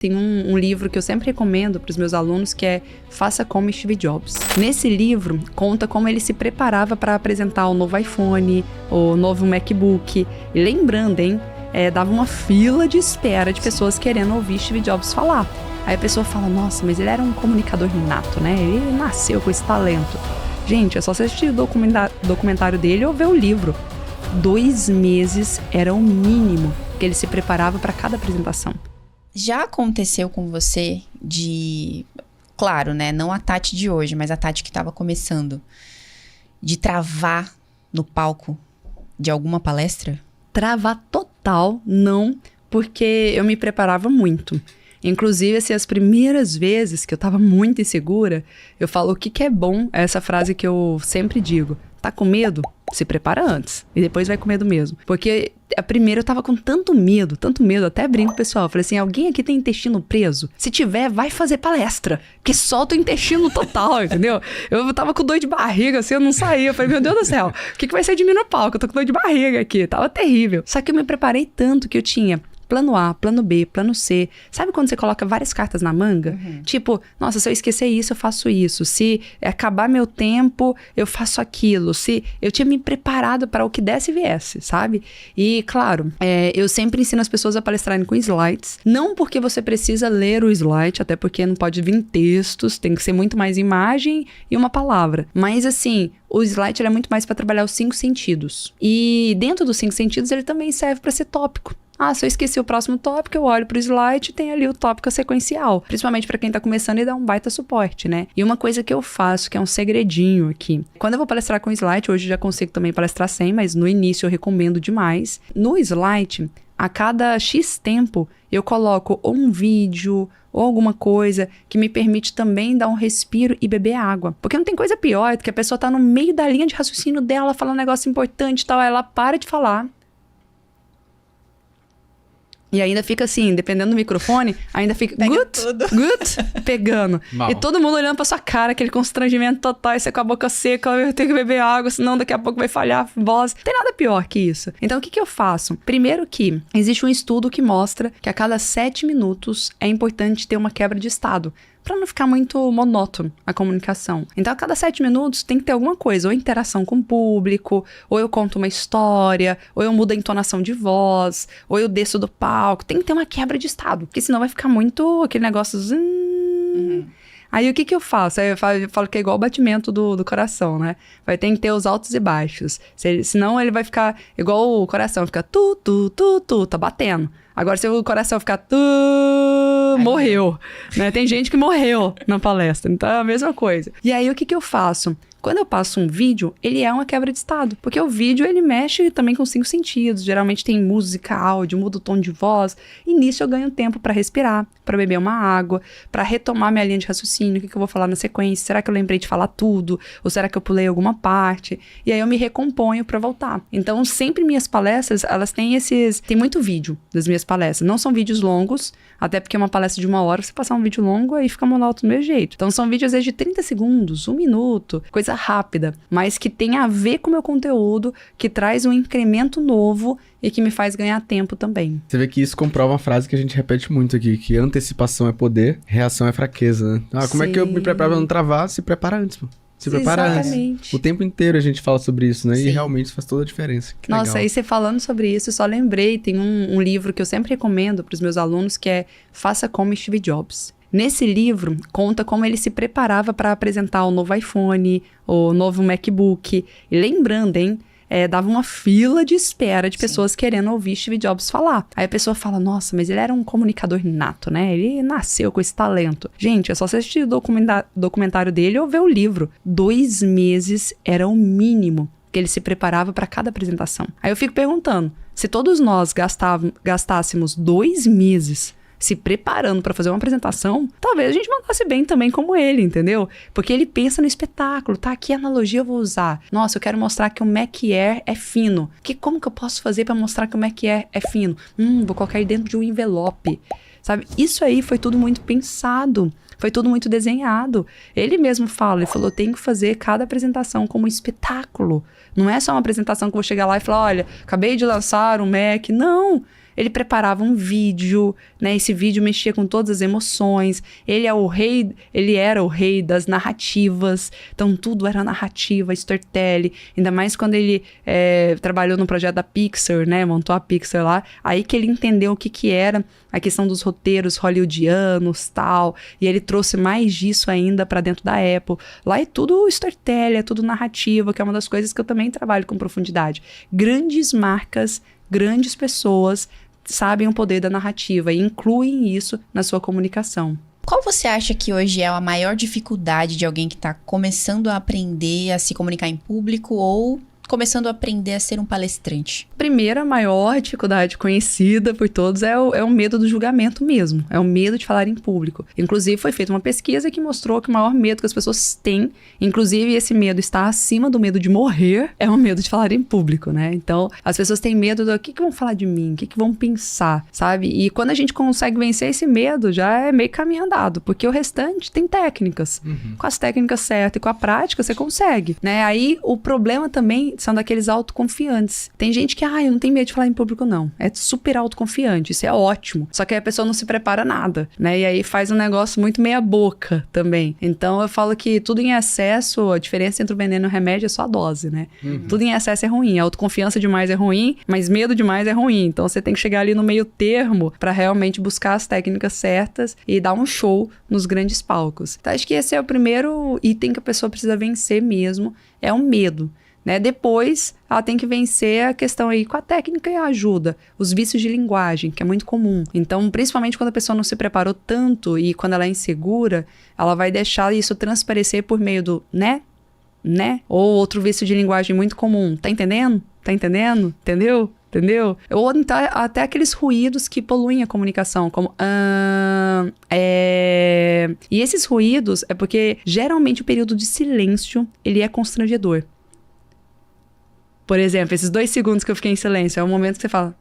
Tem um livro que eu sempre recomendo para os meus alunos que é Faça como Steve Jobs. Nesse livro, conta como ele se preparava para apresentar o novo iPhone, o novo MacBook. E lembrando, dava uma fila de espera de pessoas querendo ouvir Steve Jobs falar. Aí a pessoa fala, nossa, mas ele era um comunicador nato, né? Ele nasceu com esse talento. Gente, é só você assistir o documentário dele ou ver o livro. 2 meses era o mínimo que ele se preparava para cada apresentação. Já aconteceu com você claro, né, não a Tati de hoje, mas a Tati que estava começando, de travar no palco de alguma palestra? Travar total, não, porque eu me preparava muito. Inclusive, as primeiras vezes que eu tava muito insegura, eu falo o que é bom, é essa frase que eu sempre digo. Tá com medo? Se prepara antes. E depois vai com medo mesmo. Porque a primeira eu tava com tanto medo, até brinco, pessoal. Eu falei assim, alguém aqui tem intestino preso? Se tiver, vai fazer palestra. Que solta o intestino total, entendeu? Eu tava com dor de barriga, assim, eu não saía. Eu falei, meu Deus do céu, o que vai ser de mim no palco? Eu tô com dor de barriga aqui. Tava terrível. Só que eu me preparei tanto que eu tinha plano A, plano B, plano C. Sabe quando você coloca várias cartas na manga? Uhum. Tipo, nossa, se eu esquecer isso, eu faço isso. Se acabar meu tempo, eu faço aquilo. Se eu tinha me preparado para o que desse e viesse, sabe? E, claro, eu sempre ensino as pessoas a palestrarem com slides. Não porque você precisa ler o slide, até porque não pode vir textos, tem que ser muito mais imagem e uma palavra. Mas, assim, o slide ele é muito mais para trabalhar os 5 sentidos. E dentro dos 5 sentidos, ele também serve para ser tópico. Ah, se eu esqueci o próximo tópico, eu olho pro slide e tem ali o tópico sequencial. Principalmente para quem tá começando e dá um baita suporte, né? E uma coisa que eu faço, que é um segredinho aqui. Quando eu vou palestrar com slide, hoje eu já consigo também palestrar sem, mas no início eu recomendo demais. No slide, a cada X tempo, eu coloco ou um vídeo ou alguma coisa que me permite também dar um respiro e beber água. Porque não tem coisa pior do que a pessoa tá no meio da linha de raciocínio dela, falando um negócio importante e tal, aí ela para de falar. E ainda fica assim, dependendo do microfone, ainda fica pegando. Mal. E todo mundo olhando pra sua cara, aquele constrangimento total, e você com a boca seca, eu tenho que beber água, senão daqui a pouco vai falhar a voz. Não tem nada pior que isso. Então, o que eu faço? Primeiro que existe um estudo que mostra que a cada 7 minutos é importante ter uma quebra de estado, para não ficar muito monótono a comunicação. Então, a cada 7 minutos tem que ter alguma coisa, ou interação com o público, ou eu conto uma história, ou eu mudo a entonação de voz, ou eu desço do palco. Tem que ter uma quebra de estado, porque senão vai ficar muito aquele negócio... Aí, o que eu faço? Aí eu falo que é igual o batimento do coração, né? Vai ter que ter os altos e baixos. Senão ele vai ficar igual o coração, fica tá batendo. Agora, se o coração ficar morreu, né? Tem gente que morreu na palestra, então é a mesma coisa. E aí, o que eu faço? Quando eu passo um vídeo, ele é uma quebra de estado. Porque o vídeo, ele mexe também com 5 sentidos. Geralmente tem música, áudio, muda o tom de voz. E nisso eu ganho tempo para respirar, para beber uma água, para retomar minha linha de raciocínio. O que eu vou falar na sequência? Será que eu lembrei de falar tudo? Ou será que eu pulei alguma parte? E aí eu me recomponho para voltar. Então, sempre minhas palestras, elas têm Tem muito vídeo das minhas palestras. Não são vídeos longos, até porque uma palestra de 1 hora, você passar um vídeo longo, aí fica monótono do meu jeito. Então, são vídeos, às vezes, de 30 segundos, 1 minuto, coisa rápida, mas que tem a ver com o meu conteúdo, que traz um incremento novo e que me faz ganhar tempo também. Você vê que isso comprova uma frase que a gente repete muito aqui, que antecipação é poder, reação é fraqueza, né? Como é que eu me preparo pra não travar? Se prepara antes, pô. Se prepara antes. O tempo inteiro a gente fala sobre isso, né? Sim. E realmente isso faz toda a diferença. Que Nossa, legal. aí você falando sobre isso, eu só lembrei, tem um livro que eu sempre recomendo para os meus alunos, que é Faça como Steve Jobs. Nesse livro, conta como ele se preparava para apresentar o novo iPhone, o novo MacBook. E lembrando, dava uma fila de espera de pessoas querendo ouvir Steve Jobs falar. Aí a pessoa fala, nossa, mas ele era um comunicador nato, né? Ele nasceu com esse talento. Gente, é só você assistir o documentário dele ou ver o livro. 2 meses era o mínimo que ele se preparava para cada apresentação. Aí eu fico perguntando, se todos nós gastássemos 2 meses se preparando para fazer uma apresentação, talvez a gente mandasse bem também como ele, entendeu? Porque ele pensa no espetáculo, tá? Que analogia eu vou usar? Nossa, eu quero mostrar que o Mac Air é fino. Como que eu posso fazer para mostrar que o Mac Air é fino? Vou colocar ele dentro de um envelope, sabe? Isso aí foi tudo muito pensado. Foi tudo muito desenhado. Ele mesmo fala, ele falou, tem que fazer cada apresentação como um espetáculo. Não é só uma apresentação que eu vou chegar lá e falar, olha, acabei de lançar um Mac. Não, Ele preparava um vídeo, né? Esse vídeo mexia com todas as emoções. Ele era o rei das narrativas. Então, tudo era narrativa, storytelling. Ainda mais quando ele trabalhou no projeto da Pixar, né? Montou a Pixar lá. Aí que ele entendeu o que era a questão dos roteiros hollywoodianos, tal. E ele trouxe mais disso ainda para dentro da Apple. Lá é tudo storytelling, é tudo narrativa, que é uma das coisas que eu também trabalho com profundidade. Grandes marcas, grandes pessoas sabem o poder da narrativa e incluem isso na sua comunicação. Qual você acha que hoje é a maior dificuldade de alguém que está começando a aprender a se comunicar em público ou começando a aprender a ser um palestrante? Primeira maior dificuldade conhecida por todos é o medo do julgamento mesmo. É o medo de falar em público. Inclusive, foi feita uma pesquisa que mostrou que o maior medo que as pessoas têm, inclusive esse medo está acima do medo de morrer, é o medo de falar em público, né? Então, as pessoas têm medo do que vão falar de mim, o que vão pensar, sabe? E quando a gente consegue vencer esse medo, já é meio caminho andado, porque o restante tem técnicas. Com as técnicas certas e com a prática, você consegue, né? Aí, o problema também são daqueles autoconfiantes. Tem gente que, eu não tenho medo de falar em público, não. É super autoconfiante, isso é ótimo. Só que aí a pessoa não se prepara nada, né? E aí faz um negócio muito meia boca também. Então eu falo que tudo em excesso, a diferença entre o veneno e o remédio é só a dose, né? Tudo em excesso é ruim. A autoconfiança demais é ruim, mas medo demais é ruim. Então você tem que chegar ali no meio termo para realmente buscar as técnicas certas e dar um show nos grandes palcos. Então acho que esse é o primeiro item que a pessoa precisa vencer mesmo, é o medo. Né? Depois, ela tem que vencer a questão aí com a técnica e a ajuda. Os vícios de linguagem, que é muito comum. Então, principalmente quando a pessoa não se preparou tanto e quando ela é insegura, ela vai deixar isso transparecer por meio do né? Ou outro vício de linguagem muito comum. Tá entendendo? Tá entendendo? Entendeu? Ou então, até aqueles ruídos que poluem a comunicação, como E esses ruídos é porque, geralmente, o período de silêncio, ele é constrangedor. Por exemplo, esses 2 segundos que eu fiquei em silêncio, é o momento que você fala,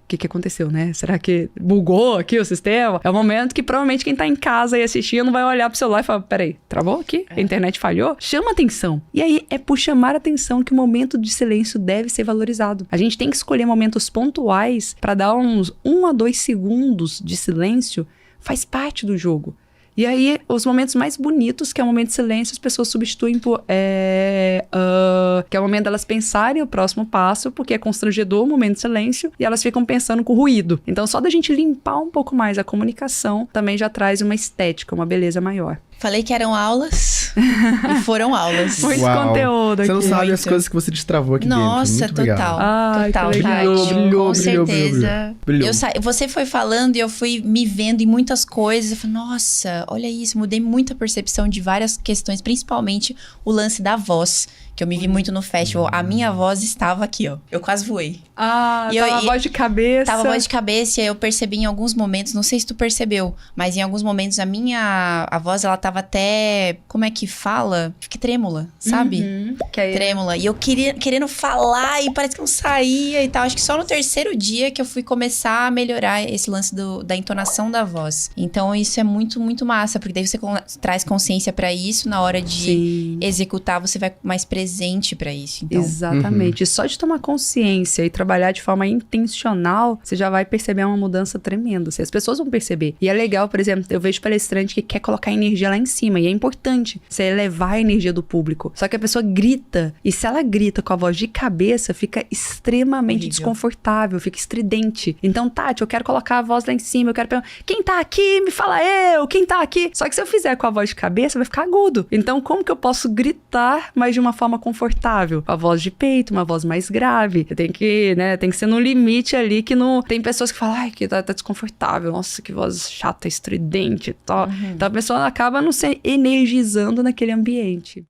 o que aconteceu, né? Será que bugou aqui o sistema? É o momento que provavelmente quem tá em casa e assistindo vai olhar pro celular e falar, peraí, travou aqui? A internet falhou? Chama atenção. E aí, é por chamar atenção que o momento de silêncio deve ser valorizado. A gente tem que escolher momentos pontuais para dar uns 1 a 2 segundos de silêncio, faz parte do jogo. E aí, os momentos mais bonitos, que é o momento de silêncio, as pessoas substituem por que é o momento delas pensarem o próximo passo, porque é constrangedor o momento de silêncio, e elas ficam pensando com ruído. Então, só da gente limpar um pouco mais a comunicação, também já traz uma estética, uma beleza maior. Falei que eram aulas e foram aulas. Muito conteúdo aqui. Você não sabe as coisas que você destravou aqui Nossa, dentro. Nossa, total. Ai, total, brilhou, com certeza. Brilhou. Você foi falando e eu fui me vendo em muitas coisas. Eu falei, nossa, olha isso. Mudei muito a percepção de várias questões, principalmente o lance da voz, que eu me vi muito no festival. A minha voz estava aqui, ó. Eu quase voei. Tava a voz de cabeça. Tava a voz de cabeça e eu percebi em alguns momentos, não sei se tu percebeu, mas em alguns momentos a voz, ela tava até, como é que fala? Fiquei trêmula, sabe? Trêmula. E eu querendo falar e parece que não saía e tal. Acho que só no 3º dia que eu fui começar a melhorar esse lance da entonação da voz. Então isso é muito, muito massa, porque daí você traz consciência pra isso, na hora de executar, você vai mais presente pra isso. Então. Exatamente. E só de tomar consciência e trabalhar de forma intencional, você já vai perceber uma mudança tremenda. As pessoas vão perceber. E é legal, por exemplo, eu vejo palestrante que quer colocar energia lá em cima. E é importante você elevar a energia do público. Só que a pessoa grita. E se ela grita com a voz de cabeça, fica extremamente desconfortável, fica estridente. Então, Tati, eu quero colocar a voz lá em cima. Eu quero perguntar, quem tá aqui? Me fala eu. Quem tá aqui? Só que se eu fizer com a voz de cabeça, vai ficar agudo. Então, como que eu posso gritar, mas de uma forma confortável? Com a voz de peito, uma voz mais grave. Eu tenho que, né, tem que ser no limite ali que não... Tem pessoas que falam, ai, que tá desconfortável. Nossa, que voz chata, estridente e tal. Então, a pessoa acaba não se energizando naquele ambiente.